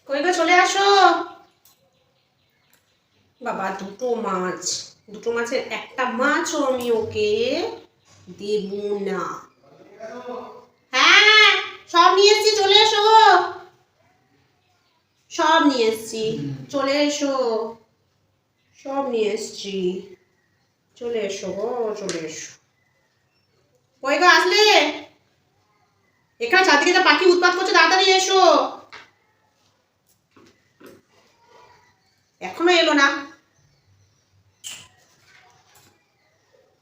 কই গো চলে আসো। বাবা দুটো মাছের একটা মাছও আমি ওকে দেব না। হ্যাঁ সব নিয়ে এসছি, চলে এসো। সব নিয়ে এসছি, চলে এসো। সব নিয়ে এসছি, চলে এসো গো, চলে এসো। কই গো আসলে? এখানে চারদিকে যা পাখি উৎপাত করছে, তাড়াতাড়ি এসো। এখনো এলো না।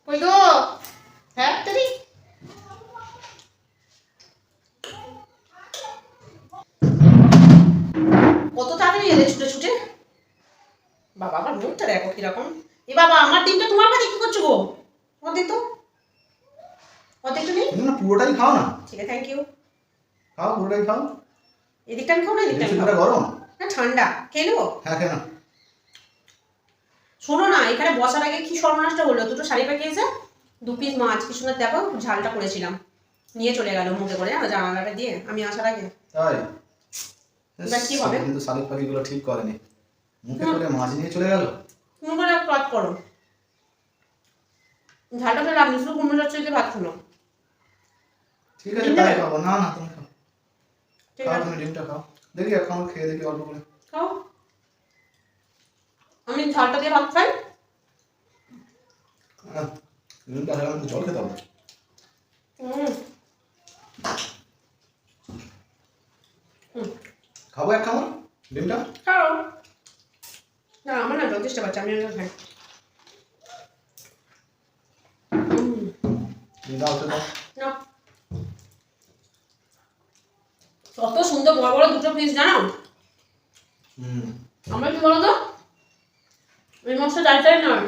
কই গো? হ্যাঁ তাড়াতাড়ি। কত তাড়াতাড়ি এলে ছুটে ছুটে। বাবা আমার মুখটা দেখো কিরকম। এ বাবা আমার ডিমটা তোমার ভাগে কি করছো গো? অর্ধেক তো, অর্ধেকটা নেই। না পুরোটাই খাও না। ঠিক আছে, থ্যাংক ইউ। খাও পুরোটাই খাও। এদিকটা আমি খাও না, এদিকটা আমি খাও। গরম না ঠান্ডা, খেয়ে নেবো। হ্যাঁ খেয়ে নাও। শোনো না, এখানে বসার আগে কি সর্বনাশটা হলো। দুটো শাড়ি পাঠিয়েছে, 2 পিস মাছ, কি সুন্দর দেখো ঝালটা করেছিলাম, নিয়ে চলে গেল মুখে করে জানালাটা দিয়ে আমি আসার আগে। তাই এবার কি হবে? কিন্তু শালিক পাখিগুলো ঠিক করেনি, মুখে করে মাছ নিয়ে চলে গেল। তুমি করে কাজ করো, ঝালটা তো লাগনি, শুধু কুমড়ো চচ্চড়ি ভাত খানো। ঠিক আছে তাই খাবো। না না তুমি খাও, ঠিক খাও আছে তুমি ডিমটা খাও। দেখি এক কামড় খেয়ে দেখি অল্প করে। খাও, আমি ঝালটা দিয়ে ভাত খাই। ডিমটা খেলাম তো জল খেতে হবে। খাবো এক কামড় ডিমটা। খাও না, আমার না যথেষ্ট পাচ্ছে, আমি খাই। দাও তো দাও। না কত সুন্দর বড় বড় দুটো পিস জানো। আমরা কি বলো তো, এই মাছটা চাই নয়,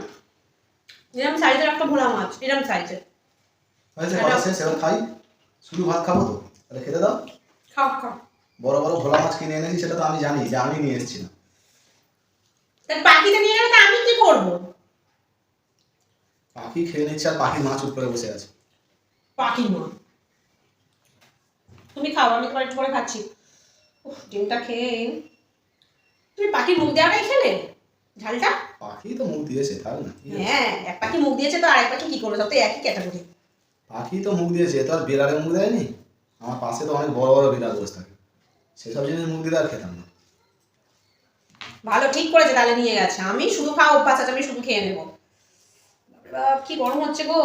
এরকম সাইজের একটা ভোলা মাছ, এরকম সাইজের। হয়েছে কথা শেষ, এবার খাই। শুধু ভাত খাবো তো, তাহলে খেতে দাও। খাও খাও। বড় বড় ভোলা মাছ কিনে এনেছি, সেটা তো আমি জানি যে আমি নিয়ে এসেছি না। তাই পাখিতে নিয়ে গেলে আমি কি করবো? পাখি খেয়ে নিচ্ছে আর পাখি মাছ উপরে বসে আছে। পাখি মা, তুমি খাও, আমি তোমার একটু পরে খাচ্ছি। ডিমটা খেয়ে তুমি পাখির মুখ দেওয়াটাই খেলে ঝালটা। পাখি তো মুখ দিয়েছে, তাই না? হ্যাঁ এক পাখি মুখ দিয়েছে তো আরেক পাখি কি করবে, সব তো একই ক্যাটাগরি। পাখি তো মুখ দিয়েছে, তো আর বিড়ালে মুখ দেয়নি। আমার পাশে তো অনেক বড় বড় বিড়াল বসে থাকে, সেসব জিনিস মুখ দিলে আর খেতাম না। ভালো ঠিক করেছে, তাহলে নিয়ে গেছে। আমি শুধু খাওয়া অভ্যাস আছে, আমি শুধু খেয়ে নেবো। কি গরম হচ্ছে গো,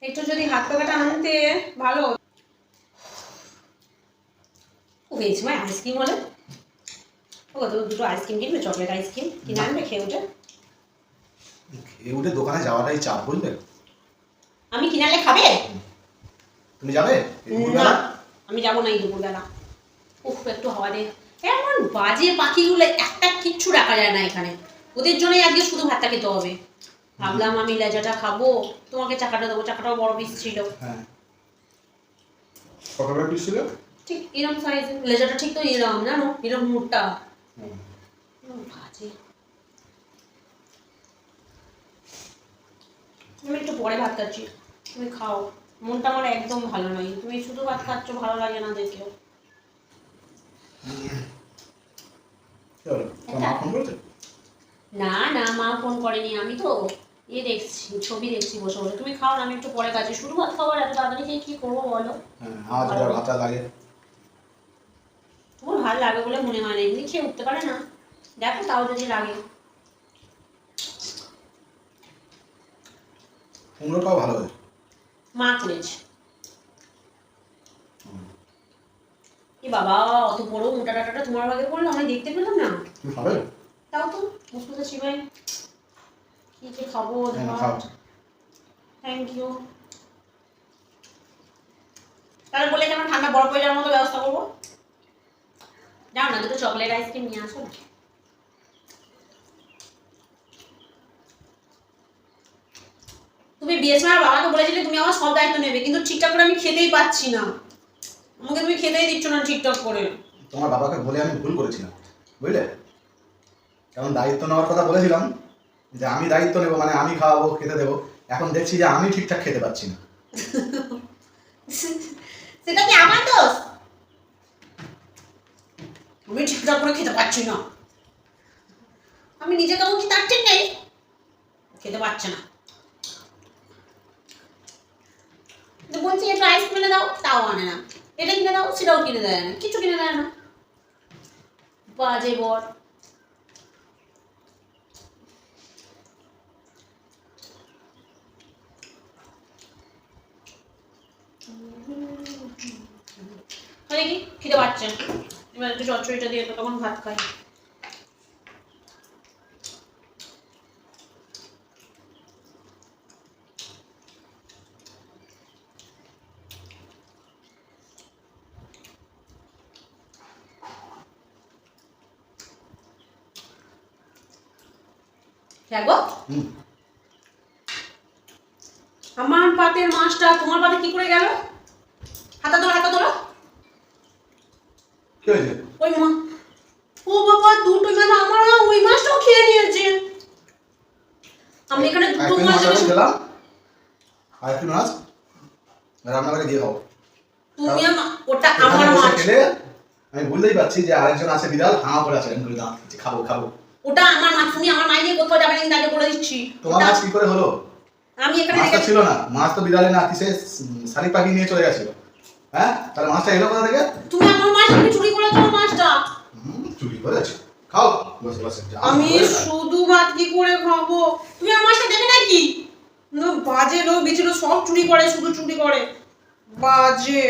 একটু যদি হাত পাখাটা আনতে ভালো হয়েছে। ভাই আইসক্রিম হলে ও তো দুটো আইসক্রিম কিনবে, চকলেট আইসক্রিম কিনে আনবে, খেয়ে উঠে। খেয়ে উঠে দোকানে যাওয়াটাই চাপ, বুঝলে? আমি কিনে আনলে খাবে? তুমি যাবে না আমি যাবো না এই দুপুরবেলা। একটু হাওয়া দে। এমন বাজে পাখিগুলো, একটা কিচ্ছু রাখা যায় না এখানে, ওদের জন্যই আজকে শুধু ভাতটা খেতে হবে। ভাবলাম আমি লেজাটা খাবো, তোমাকে চাকাটা দেবো, চাকাটাও বড় পিস ছিল। হ্যাঁ কতটা পিস ছিল? ঠিক এরকম সাইজ, লেজাটা ঠিক তো এরকম জানো, এরকম মোটা। বাজে। আমি একটু পরে ভাত খাচ্ছি, তুমি খাও। মনটা আমার একদম ভালো নয়, তুমি শুধু ভাত খাচ্ছ, ভালো লাগে না দেখেও। মা ফোন করেছে? না না মা ফোন করেনি, আমি তো দেখছি, ছবি দেখছি বসে বসে। তুমি খাও না, আমি একটু পরে খাচ্ছি। শুধু ভাত খাবার এত তাড়াতাড়ি খেয়ে কি করবো বলো? হ্যাঁ আজ ওটা ভাতটা লাগে। তোমার ভালো লাগে বলে মনে হয় না, এমনি খেয়ে উঠতে পারে না। দেখো তাও যদি লাগে। কুমড়োটাও ভালো হয়েছে, মা করেছে। এ বাবা অত বড় মোটা ডাটাটা তোমার ভাগে পড়লো, আমি দেখতে পেলাম না। তুমি খাবে? তাও তো বুঝতে চিবাই কি যে খাবো। Thank you. তাহলে বলে কেন ঠান্ডা বরফ হয়ে যাওয়ার মতো ব্যবস্থা করবো। যাও না দুটো চকলেট আইসক্রিম নিয়ে আসো। তুমি বিয়ের সময় বাবাকে বলেছিলে তুমি আমার সব দায়িত্ব নেবে, কিন্তু ঠিকঠাক করে আমি খেতেই পাচ্ছি না। আমাকে তুমি খেতেই দিচ্ছ না ঠিকঠাক করে। তোমার বাবাকে বলে আমি ভুল করেছিলাম, বুঝলে? কারণ দায়িত্ব নেওয়ার কথা বলেছিলাম, যে আমি দায়িত্ব নেবো, মানে আমি খাওয়াবো, খেতে দেবো। এখন দেখছি যে আমি ঠিকঠাক খেতে পাচ্ছি না। সেটা কি আমার দোষ? আমি ঠিকঠাক করে খেতে পারছি না। আমি নিজে খাবো কি তার ঠিক নেই, খেতে পারছে না। বলছি একটু আইস কিনে দাও, তাও আনে না। এটা কিনে দাও, সেটাও কিনে দেয় না, কিছু কিনে দেয় না। বাজে বর। তাহলে কি খিদে পাচ্ছে, এবার একটু চচ্চড়িটা দিয়ে তো তখন ভাত খাই। দেখো হুম। আমার পাতের মাছটা তোমার পাতে কি করে গেল? হাতা ধরো, হাতা ধরো। কি হয়েছে? ওই মা, ও বাবা, দুটো যেন আমার না ওই মাছটাও খেয়ে নিয়েছে। আমি এখানে দুটো একদিন মাছ মাছ এনেছি। খেলাম, আর একটু মাছ রান্না করে দিয়ে খাও। তুমি ওটা এখানে আমার বসে মাছ, খেলে আমি বুঝতেই পারছি যে আরেকজন আছে বিড়াল হাঁ করে আছে, এরকম করে দাঁত খিচে খাবো খাবো। ওটা আমার মাছ। তুমি আমার মাইনে কোথাও যাবে না, কিন্তু আগে বলে দিচ্ছি। তোমার ওটা মাছ কি করে হলো? আমি এখানে মাছটা রেখে- ছিল না, মাছ তো বিড়ালে না কিসে শালিক পাখি নিয়ে চলে গেছিল। হ্যাঁ, তাহলে মাছটা এলো কোথা থেকে? তুমি আমার মাছ, তুমি চুরি করেছো আমার মাছটা। চুরি করেছে, খাও বসে বসে। আমি শুধু ভাত কি করে খাবো? তুমি আমার মাছটা দেবে নাকি? বাজে লোক, বিচিলো সব চুরি করে, শুধু চুরি করে, বাজে।